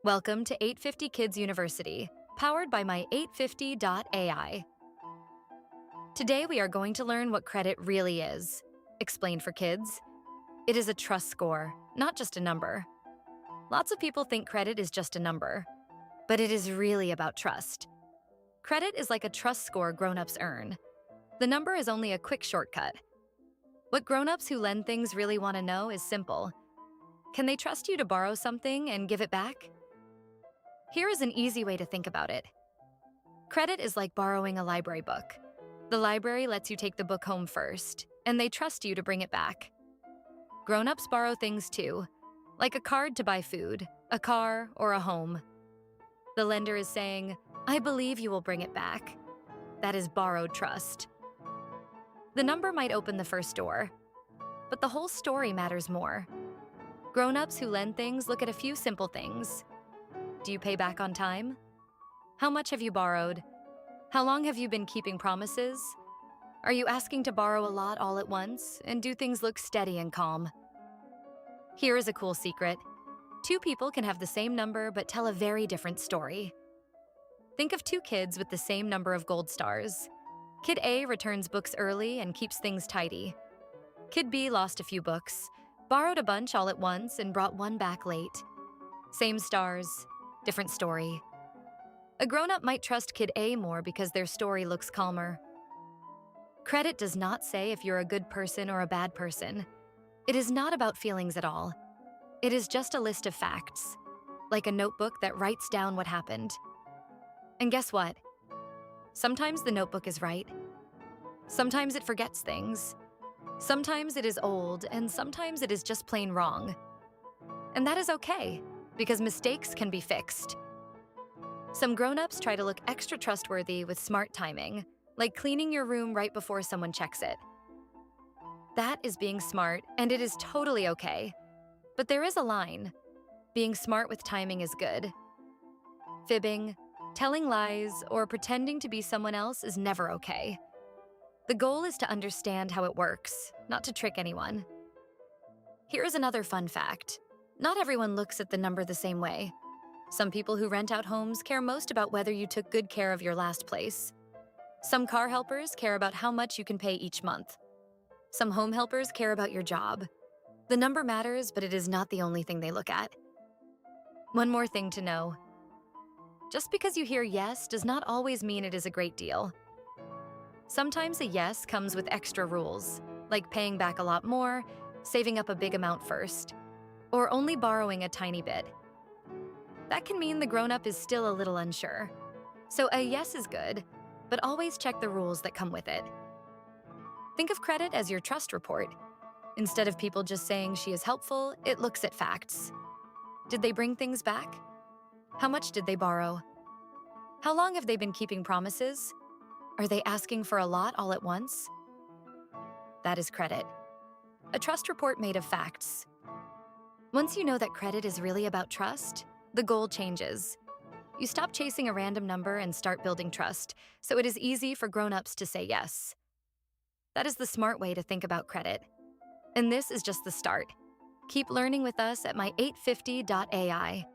Welcome to 850 Kids University, powered by my 850.ai. Today we are going to learn what credit really is. Explained for kids. It is a trust score, not just a number. Lots of people think credit is just a number, but it is really about trust. Credit is like a trust score grown-ups earn. The number is only a quick shortcut. What grown-ups who lend things really want to know is simple. Can they trust you to borrow something and give it back? Here is an easy way to think about it. Credit is like borrowing a library book. The library lets you take the book home first, and they trust you to bring it back. Grown-ups borrow things too, like a card to buy food, a car, or a home. The lender is saying, "I believe you will bring it back." That is borrowed trust. The number might open the first door, but the whole story matters more. Grown-ups who lend things look at a few simple things. Do you pay back on time? How much have you borrowed? How long have you been keeping promises? Are you asking to borrow a lot all at once, and do things look steady and calm? Here is a cool secret. Two people can have the same number but tell a very different story. Think of two kids with the same number of gold stars. Kid A returns books early and keeps things tidy. Kid B lost a few books, borrowed a bunch all at once, and brought one back late. Same stars, different story. A grown-up might trust Kid A more because their story looks calmer. Credit does not say if you're a good person or a bad person. It is not about feelings at all. It is just a list of facts, like a notebook that writes down what happened. And guess what? Sometimes the notebook is right. Sometimes it forgets things. Sometimes it is old, and sometimes it is just plain wrong. And that is okay, because mistakes can be fixed. Some grown-ups try to look extra trustworthy with smart timing, like cleaning your room right before someone checks it. That is being smart, and it is totally okay. But there is a line. Being smart with timing is good. Fibbing, telling lies, or pretending to be someone else is never okay. The goal is to understand how it works, not to trick anyone. Here is another fun fact. Not everyone looks at the number the same way. Some people who rent out homes care most about whether you took good care of your last place. Some car helpers care about how much you can pay each month. Some home helpers care about your job. The number matters, but it is not the only thing they look at. One more thing to know. Just because you hear yes does not always mean it is a great deal. Sometimes a yes comes with extra rules, like paying back a lot more, saving up a big amount first, or only borrowing a tiny bit. That can mean the grown-up is still a little unsure. So a yes is good, but always check the rules that come with it. Think of credit as your trust report. Instead of people just saying she is helpful, it looks at facts. Did they bring things back? How much did they borrow? How long have they been keeping promises? Are they asking for a lot all at once? That is credit. A trust report made of facts. Once you know that credit is really about trust, the goal changes. You stop chasing a random number and start building trust, so it is easy for grown-ups to say yes. That is the smart way to think about credit. And this is just the start. Keep learning with us at my850.ai.